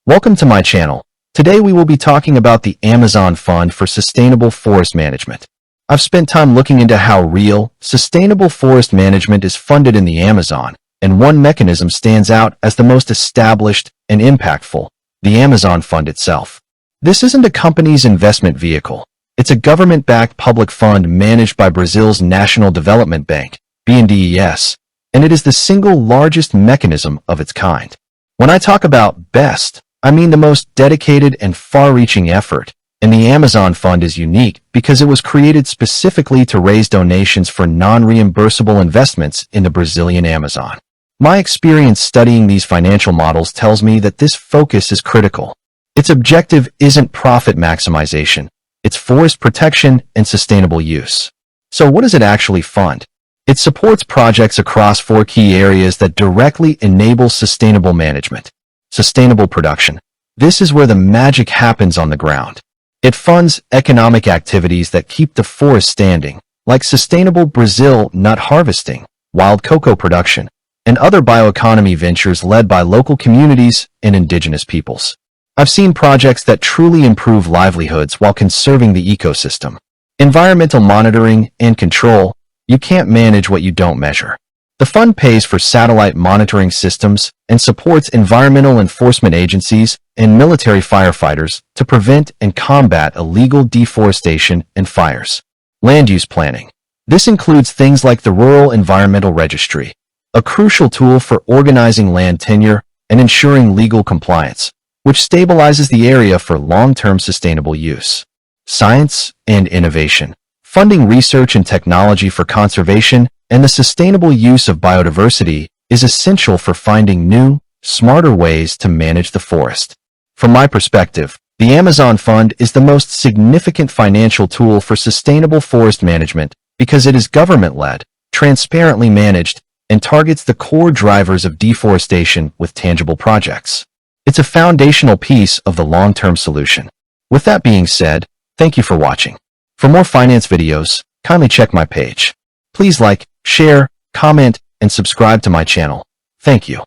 Welcome to my channel. Today we will be talking about the Amazon Fund for Sustainable Forest Management. I've spent time looking into how real, sustainable forest management is funded in the Amazon, and one mechanism stands out as the most established and impactful: the Amazon Fund itself. This isn't a company's investment vehicle. It's a government-backed public fund managed by Brazil's National Development Bank, BNDES, and it is the single largest mechanism of its kind. When I talk about best, I mean the most dedicated and far-reaching effort, and the Amazon Fund is unique because it was created specifically to raise donations for non-reimbursable investments in the Brazilian Amazon. My experience studying these financial models tells me that this focus is critical. Its objective isn't profit maximization, it's forest protection and sustainable use. So what does it actually fund? It supports projects across 4 key areas that directly enable sustainable management. Sustainable production. This is where the magic happens on the ground. It funds economic activities that keep the forest standing, like sustainable Brazil nut harvesting, wild cocoa production, and other bioeconomy ventures led by local communities and indigenous peoples. I've seen projects that truly improve livelihoods while conserving the ecosystem. Environmental monitoring and control. You can't manage what you don't measure. The fund pays for satellite monitoring systems and supports environmental enforcement agencies and military firefighters to prevent and combat illegal deforestation and fires. Land use planning. This includes things like the Rural Environmental Registry, a crucial tool for organizing land tenure and ensuring legal compliance, which stabilizes the area for long-term sustainable use. Science and innovation. Funding research and technology for conservation and the sustainable use of biodiversity is essential for finding new, smarter ways to manage the forest. From my perspective, the Amazon Fund is the most significant financial tool for sustainable forest management because it is government-led, transparently managed, and targets the core drivers of deforestation with tangible projects. It's a foundational piece of the long-term solution. With that being said, thank you for watching. For more finance videos, kindly check my page. Please like, share, comment, and subscribe to my channel. Thank you.